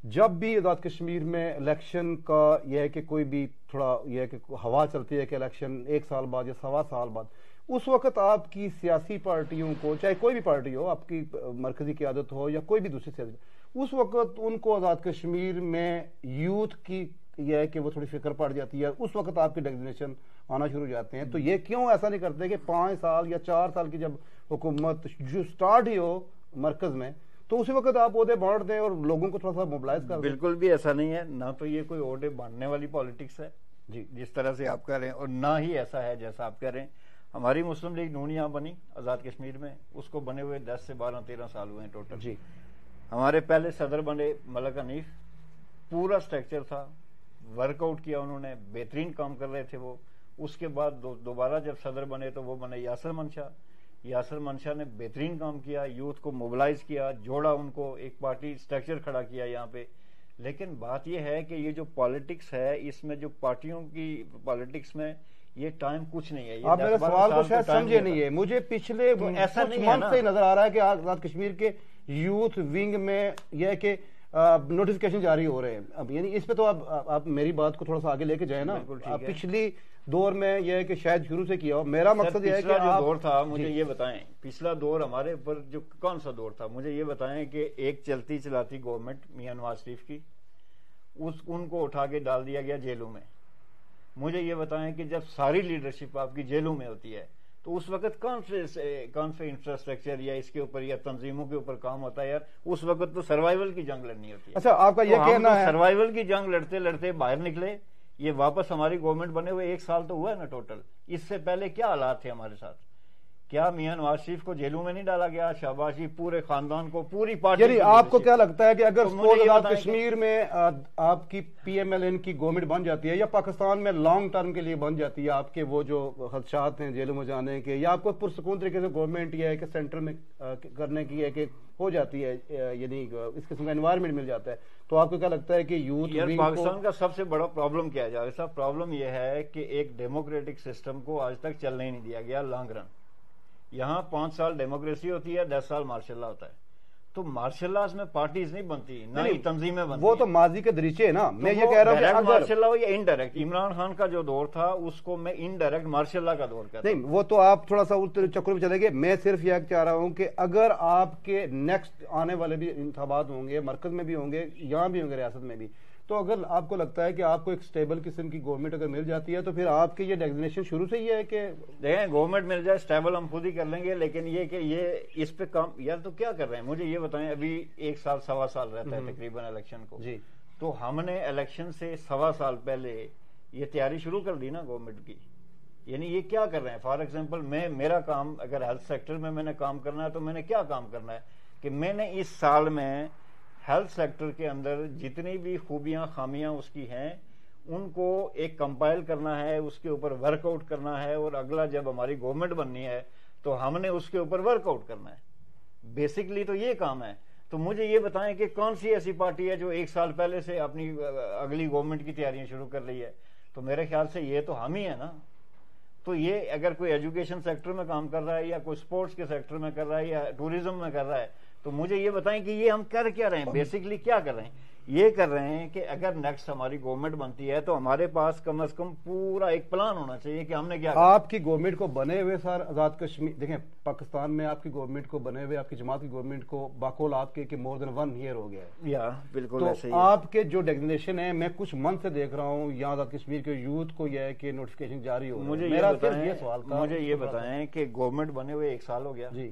جب بھی آزاد کشمیر میں الیکشن کا یہ ہے کہ کوئی بھی تھوڑا یہ ہے کہ ہوا چلتی ہے کہ الیکشن 1 سال بعد یا 1.25 سال بعد، اس وقت آپ کی سیاسی پارٹیوں کو، چاہے کوئی بھی پارٹی ہو، آپ کی مرکزی قیادت ہو یا کوئی بھی دوسری سیاسی، اس وقت ان کو آزاد کشمیر میں یوتھ کی یہ ہے کہ وہ تھوڑی فکر پڑ جاتی ہے، اس وقت آپ کی ڈیزگنیشن آنا شروع ہو جاتے ہیں. تو یہ کیوں ایسا نہیں کرتے کہ 5 سال یا 4 سال کی جب حکومت جو سٹارٹ ہی ہو مرکز میں، تو اسی وقت آپ عہدے بانٹ دیں اور لوگوں کو تھوڑا سا موبلائز کر دیں؟ بالکل بھی ایسا نہیں ہے، نہ تو یہ کوئی عہدے بانٹنے والی پالیٹکس ہے جی جس طرح سے آپ کہہ رہے ہیں، اور نہ ہی ایسا ہے جیسا آپ کہہ رہے ہیں. ہماری مسلم لیگ نون یہاں بنی آزاد کشمیر میں، اس کو بنے ہوئے 10 سے 12-13 سال ہوئے ہیں ٹوٹل. جی ہمارے پہلے صدر بنے ملک حنیف، پورا اسٹرکچر تھا، ورک آؤٹ کیا انہوں نے، بہترین کام کر رہے تھے وہ. اس کے بعد دوبارہ جب صدر بنے تو وہ بنے یاسر منشا. یاسر منشا نے بہترین کام کیا، یوتھ کو موبلائز کیا، جوڑا ان کو، ایک پارٹی اسٹرکچر کھڑا کیا یہاں پہ. لیکن بات یہ ہے کہ یہ جو پالیٹکس ہے، اس میں جو پارٹیوں کی پالیٹکس میں یہ ٹائم کچھ نہیں ہے. آپ میرے سوال کو شاید سمجھے نہیں ہے. مجھے پچھلے ایسا کچھ نہیں ہے منتھ سے نظر آ رہا ہے کہ آزاد کشمیر کے یوتھ ونگ میں یہ ہے کہ نوٹیفیکیشن جاری ہو رہے ہیں. اب یعنی اس پہ تو آپ میری بات کو تھوڑا سا آگے لے کے جائیں نا. آپ پچھلی دور میں یہ ہے کہ شاید شروع سے کیا ہو. میرا مقصد یہ ہے کہ جو دور تھا مجھے یہ بتائیں، پچھلا دور ہمارے اوپر جو کون سا دور تھا، مجھے یہ بتائیں کہ ایک چلتی چلاتی گورنمنٹ میاں نواز شریف کی، ان کو اٹھا کے ڈال دیا گیا جیلوں میں. مجھے یہ بتائیں کہ جب ساری لیڈرشپ آپ کی جیلوں میں ہوتی ہے تو اس وقت کون سے انفراسٹرکچر یا اس کے اوپر یا تنظیموں کے اوپر کام ہوتا ہے؟ یار اس وقت تو سروائیول کی جنگ لڑنی ہوتی ہے. اچھا آپ کا یہ کہنا ہے سروائیول کی جنگ لڑتے لڑتے باہر نکلے، یہ واپس ہماری گورنمنٹ بنے ہوئے 1 سال تو ہوا ہے نا ٹوٹل. اس سے پہلے کیا حالات تھے ہمارے ساتھ؟ کیا میاں نواز شریف کو جیلوں میں نہیں ڈالا گیا؟ شہباز شریف پورے خاندان کو، پوری پارٹی. یعنی آپ کو کیا لگتا ہے کہ اگر آزاد کشمیر میں آپ کی پی ایم ایل این کی گورنمنٹ بن جاتی ہے یا پاکستان میں لانگ ٹرم کے لیے بن جاتی ہے، آپ کے وہ جو خدشات ہیں جیلوں میں جانے کے، یا آپ کو پرسکون طریقے سے گورنمنٹ یہ ہے کہ سینٹر میں کرنے کی ہے کہ ہو جاتی ہے، یعنی اس قسم کا انوائرمنٹ مل جاتا ہے، تو آپ کو کیا لگتا ہے کہ یوتھ پاکستان کا سب سے بڑا پرابلم کیا ہے؟ صاحب پرابلم یہ ہے کہ ایک ڈیموکریٹک سسٹم کو آج تک چلنے نہیں دیا گیا لانگ رن. یہاں 5 سال ڈیموکریسی ہوتی ہے، 10 سال مارشل لا ہوتا ہے. تو مارشل لاز میں پارٹیز نہیں بنتی، نہ ہی تنظیمیں بنتی. وہ تو ماضی کے دریچے ہے نا. میں یہ کہہ رہا ہوں کہ مارشل لا ہو یا انڈائریکٹ. عمران خان کا جو دور تھا اس کو میں انڈائریکٹ مارشل لا کا دور کہتا ہوں. نہیں، وہ تو آپ تھوڑا سا چکر میں چلے گئے. میں صرف یہ چاہ رہا ہوں کہ اگر آپ کے نیکسٹ آنے والے بھی انتخابات ہوں گے، مرکز میں بھی ہوں گے، یہاں بھی ہوں گے، ریاست میں بھی، تو اگر آپ کو لگتا ہے کہ آپ کو ایک سٹیبل قسم کی گورنمنٹ اگر مل جاتی ہے تو پھر آپ کی یہ ڈیزگنیشن شروع سے ہی ہے کہ دیکھیں گورنمنٹ مل جائے سٹیبل ہم خود ہی کر لیں گے. لیکن یہ کہ یہ اس پہ کام یار تو کیا کر رہے ہیں؟ مجھے یہ بتائیں، ابھی 1 سال 1.25 سال رہتا ہے تقریباً الیکشن کو. جی تو ہم نے الیکشن سے 1.25 سال پہلے یہ تیاری شروع کر دی نا گورنمنٹ کی. یعنی یہ کیا کر رہے ہیں؟ فار ایگزامپل میرا کام اگر ہیلتھ سیکٹر میں نے کام کرنا ہے تو میں نے کیا کام کرنا ہے کہ میں نے اس سال میں ہیلتھ سیکٹر کے اندر جتنی بھی خوبیاں خامیاں اس کی ہیں ان کو ایک کمپائل کرنا ہے، اس کے اوپر ورک آؤٹ کرنا ہے، اور اگلا جب ہماری گورنمنٹ بننی ہے تو ہم نے اس کے اوپر ورک آؤٹ کرنا ہے. بیسکلی تو یہ کام ہے. تو مجھے یہ بتائیں کہ کون سی ایسی پارٹی ہے جو 1 سال پہلے سے اپنی اگلی گورنمنٹ کی تیاریاں شروع کر رہی ہے؟ تو میرے خیال سے یہ تو ہم ہی ہے نا. تو یہ اگر کوئی ایجوکیشن سیکٹر میں کام کر رہا ہے یا کوئی سپورٹس کے سیکٹر میں کر رہا ہے یا ٹوریزم میں کر رہا ہے، تو مجھے یہ بتائیں کہ یہ ہم کر کیا رہے ہیں؟ بیسکلی کیا کر رہے ہیں؟ یہ کر رہے ہیں کہ اگر نیکسٹ ہماری گورنمنٹ بنتی ہے تو ہمارے پاس کم از کم پورا ایک پلان ہونا چاہیے کہ ہم نے کیا. آپ کی گورنمنٹ کو بنے ہوئے سر آزاد کشمیر دیکھیں، پاکستان میں آپ کی گورنمنٹ کو بنے ہوئے آپ کی جماعت کی گورنمٹ کو باقول آپ کے مور دین 1 ایئر ہو گیا ہے. یا بالکل ایسے ہی. تو آپ کے جو ڈیزگنیشن ہے، میں کچھ منتھ سے دیکھ رہا ہوں یہاں آزاد کشمیر کے یوتھ کو یہ ہے کہ نوٹیفکیشن جاری ہو. مجھے یہ بتائیں کہ گورنمنٹ بنے ہوئے 1 سال ہو گیا. جی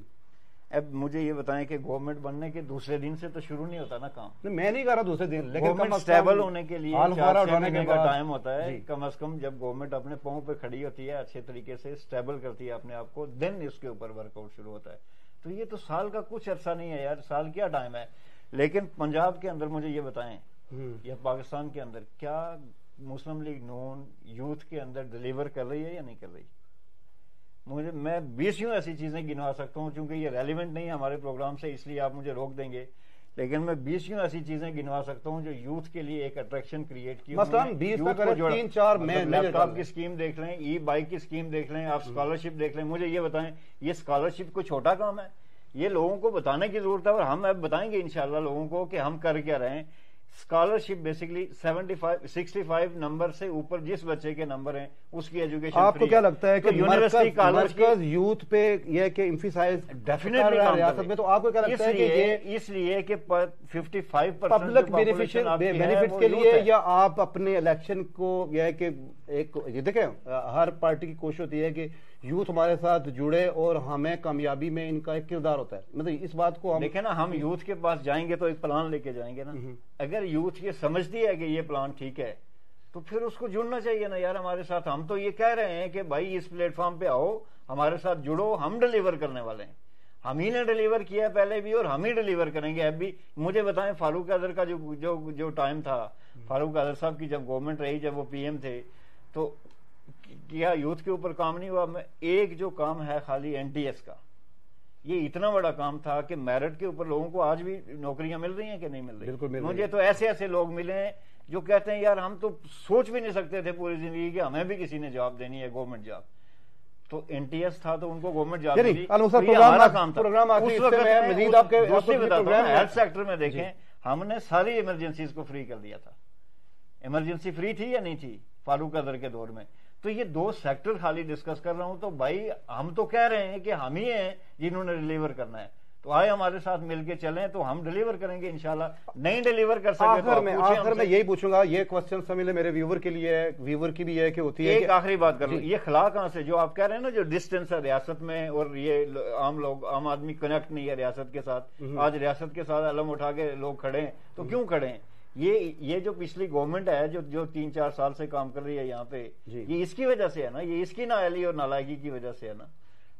اب مجھے یہ بتائیں کہ گورنمنٹ بننے کے دوسرے دن سے تو شروع نہیں ہوتا نا کام. میں نہیں کہہ رہا دوسرے دن، لیکن گورنمنٹ اسٹیبل ہونے کے لیے 4 مہینے کا ٹائم ہوتا ہے کم از کم. جب گورنمنٹ اپنے پاؤں پہ کھڑی ہوتی ہے، اچھے طریقے سے اسٹیبل کرتی ہے اپنے آپ کو، دین اس کے اوپر ورک آؤٹ شروع ہوتا ہے. تو یہ تو سال کا کچھ عرصہ نہیں ہے یار، سال کیا ٹائم ہے. لیکن پنجاب کے اندر مجھے یہ بتائیں یا پاکستان کے اندر کیا مسلم لیگ نون یوتھ کے اندر ڈلیور کر رہی ہے یا نہیں کر رہی؟ میں 20 ایسی چیزیں گنوا سکتا ہوں، چونکہ یہ ریلیونٹ نہیں ہے ہمارے پروگرام سے، اس لیے آپ مجھے روک دیں گے. لیکن میں 20 ایسی چیزیں گنوا سکتا ہوں جو یوتھ کے لیے ایک اٹریکشن کریٹ کی. مثلاً 3-4 لیپ ٹاپ کی اسکیم دیکھ لیں، ای بائک کی اسکیم دیکھ لیں، آپ اسکالرشپ دیکھ لیں. مجھے یہ بتائیں یہ اسکالرشپ کوئی چھوٹا کام ہے؟ یہ لوگوں کو بتانے کی ضرورت ہے، اور ہم اب بتائیں گے انشاءاللہ لوگوں کو کہ ہم کر کیا رہے ہیں. اسکالرشپ بیسکلی 65 نمبر سے اوپر جس بچے کے نمبر ہیں اس کی ایجوکیشن. آپ کو کیا لگتا ہے کہ یونیورسٹی کالج مرکز یوتھ پہ یہ کہ ایمفیسائز ڈیفینیٹلی ریاست میں, تو آپ کو کیا لگتا ہے کہ یہ اس لیے کہ 55% پبلک بینیفٹس کے لیے, یا آپ اپنے الیکشن کو یہ ہے کہ ایک یہ دیکھیں ہر پارٹی کی کوشش ہوتی ہے کہ یوتھ ہمارے ساتھ جڑے اور ہمیں کامیابی میں ان کا ایک کردار ہوتا ہے, مطلب اس بات کو ہم دیکھیں نا, ہم یوتھ کے پاس جائیں گے تو ایک پلان لے کے جائیں گے نا. اگر یوتھ یہ سمجھتی ہے کہ یہ پلان ٹھیک ہے تو پھر اس کو جڑنا چاہیے نا یار ہمارے ساتھ. ہم تو یہ کہہ رہے ہیں کہ بھائی اس پلیٹ فارم پہ آؤ, ہمارے ساتھ جڑو, ہم ڈیلیور کرنے والے ہیں. ہم ہی نے ڈیلیور کیا پہلے بھی اور ہم ہی ڈیلیور کریں گے اب بھی. مجھے بتائیں فاروق اظہر کا جو ٹائم تھا, فاروق اظہر صاحب کی جب گورنمنٹ رہی, جب وہ پی ایم تھے, تو کیا یوتھ کے اوپر کام نہیں ہوا؟ ایک جو کام ہے خالی این ٹی ایس کا, یہ اتنا بڑا کام تھا کہ میرٹ کے اوپر لوگوں کو آج بھی نوکریاں مل رہی ہیں کہ نہیں مل رہی؟ مجھے تو ایسے لوگ ملے ہیں جو کہتے ہیں یار ہم تو سوچ بھی نہیں سکتے تھے پوری زندگی کہ ہمیں بھی کسی نے جاب دینی ہے گورنمنٹ جاب. تو این ٹی ایس تھا تو ان کو گورنمنٹ جاب دی, ہمارا کام تھا. اس وقت دوسری بتاتا ہوں, ہیلتھ سیکٹر میں دیکھیں ہم نے ساری ایمرجنسیز کو فری کر دیا تھا. ایمرجنسی فری تھی یا نہیں تھی فاروق اظہر کے دور میں؟ تو یہ دو سیکٹر خالی ڈسکس کر رہا ہوں. تو بھائی ہم تو کہہ رہے ہیں کہ ہم ہی ہیں جنہوں نے ڈیلیور کرنا ہے, تو آئے ہمارے ساتھ مل کے چلیں تو ہم ڈیلیور کریں گے انشاءاللہ. نہیں ڈیلیور کر سکے تو آخر میں یہی پوچھوں گا, یہ کوسچن سمجھ میرے ویور کے لیے, ویور کی بھی ہے کہ ہوتی ہے. ایک آخری بات کر لوں, یہ خلا کہاں سے جو آپ کہہ رہے ہیں نا, جو ڈسٹینس ہے ریاست میں, اور یہ عام آدمی کنیکٹ نہیں ہے ریاست کے ساتھ. آج ریاست کے ساتھ علم اٹھا کے لوگ کھڑے ہیں, تو کیوں کھڑے ہیں؟ یہ جو پچھلی گورنمنٹ ہے جو 3-4 سال سے کام کر رہی ہے یہاں پہ, یہ اس کی وجہ سے ہے نا, یہ اس کی نااہلی اور نالائکی کی وجہ سے ہے نا.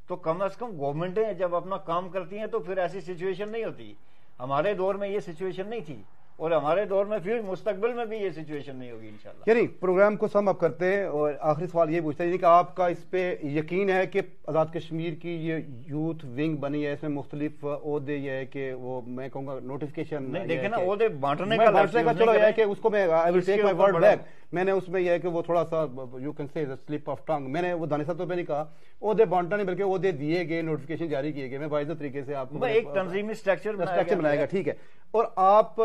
تو کم از کم گورنمنٹیں جب اپنا کام کرتی ہیں تو پھر ایسی سچویشن نہیں ہوتی. ہمارے دور میں یہ سچویشن نہیں تھی, اور ہمارے دور میں پھر مستقبل میں بھی یہ سچویشن نہیں ہوگی انشاءاللہ. یعنی پروگرام کو سم اپ کرتے ہیں, اور آخری سوال یہ پوچھتا ہے کہ آپ کا اس پہ یقین ہے کہ آزاد کشمیر کی یہ یوتھ ونگ بنی ہے, اس میں مختلف عہدے یہ ہے کہ وہ میں کہوں گا نوٹیفکیشن نہیں دیکھیں نا, عہدے بانٹنے کا چلو یہ ہے کہ اس کو میں آئی ول ٹیک مائی ورڈ بیک, میں نے اس میں یہ ہے کہ وہ تھوڑا سا you can say slip of tongue, میں نے وہ دانستہ تو پہ نہیں کہا عہدے بانٹنا نہیں, بلکہ عہدے دیے گئے, نوٹیفکیشن جاری کیے گئے. میں واضح طریقے سے آپ کو ایک تنظیمی اسٹرکچر بنائے گا, ٹھیک ہے. اور آپ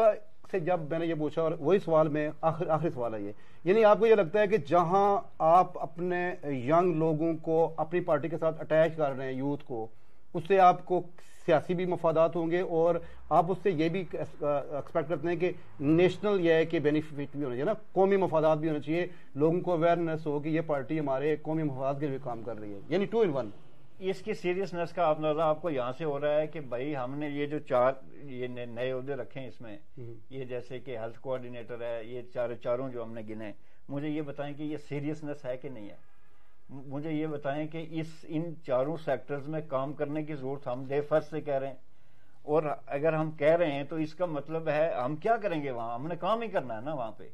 سے جب میں نے یہ پوچھا, اور وہی سوال میں آخری سوال ہے یہ, یعنی آپ کو یہ لگتا ہے کہ جہاں آپ اپنے ینگ لوگوں کو اپنی پارٹی کے ساتھ اٹیچ کر رہے ہیں, یوتھ کو, اس سے آپ کو سیاسی بھی مفادات ہوں گے, اور آپ اس سے یہ بھی ایکسپیکٹ کرتے ہیں کہ نیشنل یہ ہے کہ بینیفٹ بھی ہونا چاہیے نا, قومی مفادات بھی ہونا چاہیے, لوگوں کو اویئرنیس ہو کہ یہ پارٹی ہمارے قومی مفادات کے لیے کام کر رہی ہے, یعنی 2 in 1. اس کی سیریسنس کا اندازہ آپ کو یہاں سے ہو رہا ہے کہ بھائی ہم نے یہ جو 4 یہ نئے عہدے رکھے ہیں اس میں, یہ جیسے کہ ہیلتھ کوآرڈینیٹر ہے, یہ چاروں جو ہم نے گنے, مجھے یہ بتائیں کہ یہ سیریسنس ہے کہ نہیں ہے. مجھے یہ بتائیں کہ ان 4 سیکٹرز میں کام کرنے کی ضرورت ہم ڈے فرسٹ سے کہہ رہے ہیں, اور اگر ہم کہہ رہے ہیں تو اس کا مطلب ہے ہم کیا کریں گے وہاں, ہم نے کام ہی کرنا ہے نا وہاں پہ.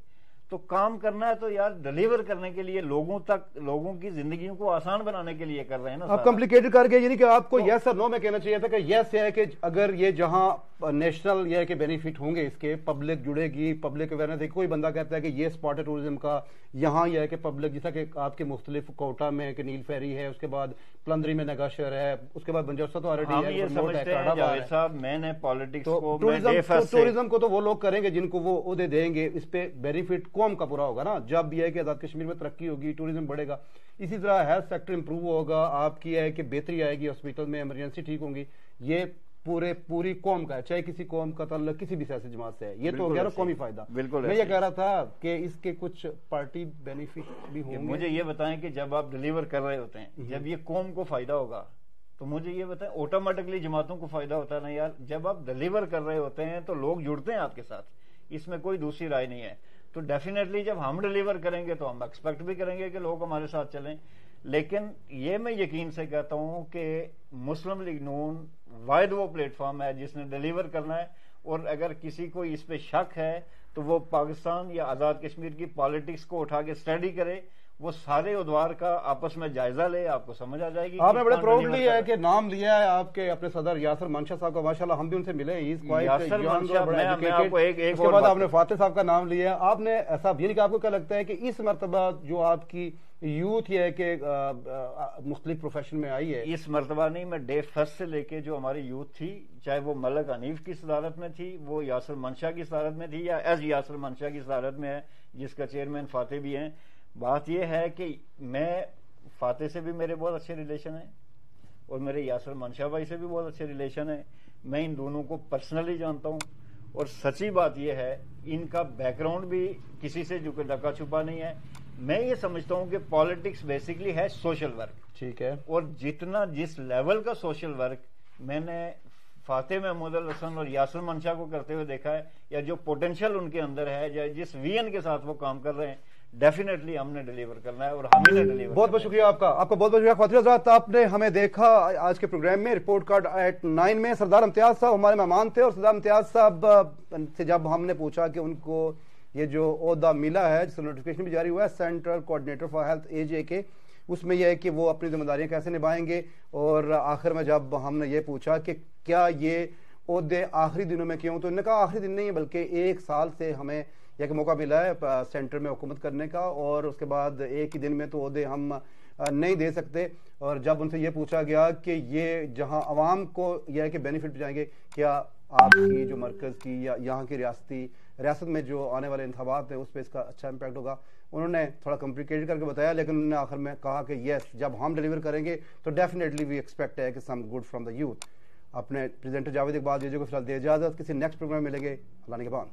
تو کام کرنا ہے تو یار ڈیلیور کرنے کے لیے, لوگوں تک, لوگوں کی زندگیوں کو آسان بنانے کے لیے کر رہے ہیں نا. آپ کمپلیکیٹڈ کر گئے, یعنی کہ آپ کو یس اور نو میں کہنا چاہیے تھا کہ یس ہے کہ اگر یہ جہاں نیشنل یہ ہے کہ بینیفٹ ہوں گے اس کے, پبلک جڑے گی, پبلک اویئرنیس ہے. کوئی بندہ کہتا ہے کہ یہ اسپاٹ ٹورزم کا یہاں یہ ہے کہ پبلک, جیسا کہ آپ کے مختلف کوٹا میں کہ نیل فیری ہے, اس کے بعد پلندری میں نگاشر ہے, اس کے بعد بنجوسا تو آلریڈی ہے. یہ سمجھتے ہیں جاوید صاحب, میں نے پالیٹکس کو ٹورزم کو تو وہ لوگ کریں گے جن کو وہ عہدے دیں گے, اس پہ بینیفٹ قوم کا پورا ہوگا نا. جب یہ ہے کہ آزاد کشمیر میں ترقی ہوگی, ٹورزم بڑھے گا, اسی طرح ہیلتھ سیکٹر امپروو ہوگا, آپ کی ہے کہ بہتری آئے گی, ہاسپٹل میں ایمرجنسی ٹھیک ہوں گی, یہ پوری قوم کا ہے, چاہے کسی قوم کا تعلق کسی بھی سیاسی جماعت سے ہے. یہ تو ہو گیا نا قومی فائدہ. بالکل میں یہ کہہ رہا تھا کہ اس کے کچھ پارٹی بینیفٹ بھی ہوں گے. مجھے یہ بتائیں کہ جب آپ ڈیلیور کر رہے ہوتے ہیں, جب یہ قوم کو فائدہ ہوگا, تو مجھے یہ بتائیں آٹومیٹکلی جماعتوں کو فائدہ ہوتا ہے نا یار. جب آپ ڈیلیور کر رہے ہوتے ہیں تو لوگ جڑتے ہیں آپ کے ساتھ, اس میں کوئی دوسری رائے نہیں ہے. تو ڈیفینیٹلی جب ہم ڈیلیور کریں گے تو ہم ایکسپیکٹ بھی کریں گے کہ لوگ ہمارے ساتھ چلیں. لیکن یہ میں یقین سے کہتا ہوں کہ مسلم لیگ نون واحد وہ پلیٹ فارم ہے جس نے ڈیلیور کرنا ہے, اور اگر کسی کو اس پہ شک ہے تو وہ پاکستان یا آزاد کشمیر کی پالیٹکس کو اٹھا کے اسٹڈی کرے, وہ سارے ادوار کا آپس میں جائزہ لے, آپ کو سمجھ آ جائے گی. آپ نے بڑے پراؤڈلی ہے کہ نام لیا ہے آپ کے اپنے صدر یاسر منشا صاحب کا, ماشاءاللہ ہم بھی ان سے ملے, یاسر منشا, میں آپ کو ایک اس کے بعد آپ نے فاتح صاحب کا نام لیا. آپ نے ایسا یہ نہیں کہ آپ کو کیا لگتا ہے کہ اس مرتبہ جو آپ کی یوتھ یہ ہے کہ مختلف پروفیشن میں آئی ہے. اس مرتبہ نہیں، میں ڈے فرسٹ سے لے کے جو ہماری یوتھ تھی، چاہے وہ ملک حنیف کی صدارت میں تھی، وہ یاسر منشا کی صدارت میں تھی، یا ایز یاسر منشا کی صدارت میں ہے جس کا چیئرمین فاتح بھی ہیں. بات یہ ہے کہ میں فاتح سے بھی میرے بہت اچھے ریلیشن ہیں اور میرے یاسر منشا بھائی سے بھی بہت اچھے ریلیشن ہیں. میں ان دونوں کو پرسنلی جانتا ہوں اور سچی بات یہ ہے ان کا بیک گراؤنڈ بھی کسی سے جو کہ ڈکا چھپا نہیں ہے. میں یہ سمجھتا ہوں کہ پالیٹکس بیسکلی ہے سوشل ورک. ٹھیک ہے. اور جتنا جس لیول کا سوشل ورک میں نے فاتح محمود الحسن اور یاسر منشا کو کرتے ہوئے دیکھا ہے، یا جو پوٹینشیل ان کے اندر ہے، یا جس ویژن کے ساتھ وہ کام کر رہے ہیں، ڈیفینیٹلی ہم نے ڈیلیور کرنا ہے اور ہم ہی نے ڈیلیور. بہت بہت شکریہ آپ کا بہت بہت شکریہ خواجہ حضرات. آپ نے ہمیں دیکھا آج کے پروگرام میں رپورٹ کارڈ ایٹ 9 میں. سردار امتیاز صاحب ہمارے مہمان تھے، اور سردار امتیاز صاحب سے جب ہم نے پوچھا کہ ان کو یہ جو عہدہ ملا ہے جس کا نوٹیفکیشن بھی جاری ہوا ہے central coordinator for health AJ کے، اس میں یہ ہے کہ وہ اپنی ذمہ داریاں کیسے نبھائیں گے. اور آخر میں جب ہم نے یہ پوچھا کہ کیا یہ عہدے آخری دنوں میں کیوں، تو انہوں نے کہا آخری دن نہیں ہے بلکہ 1 سال سے ہمیں یہ موقع ملا ہے سینٹر میں حکومت کرنے کا، اور اس کے بعد ایک ہی دن میں تو عہدے ہم نہیں دے سکتے. اور جب ان سے یہ پوچھا گیا کہ یہ جہاں عوام کو یہ ہے کہ بینیفٹ پہنچائیں گے، کیا آپ کی جو مرکز کی یا یہاں کی ریاست میں جو آنے والے انتخابات ہیں اس پہ اس کا اچھا امپیکٹ ہوگا، انہوں نے تھوڑا کمپلیکیٹ کر کے بتایا، لیکن انہوں نے آخر میں کہا کہ یس جب ہم ڈیلیور کریں گے تو ڈیفینیٹلی وی ایکسپیکٹ ہے کہ some good from the youth. اپنے پریزیڈنٹ جاوید اقبال جی کو فی الحال دے اجازت، کسی نیکسٹ پروگرام میں ملیں گے. اللہ نگہبان.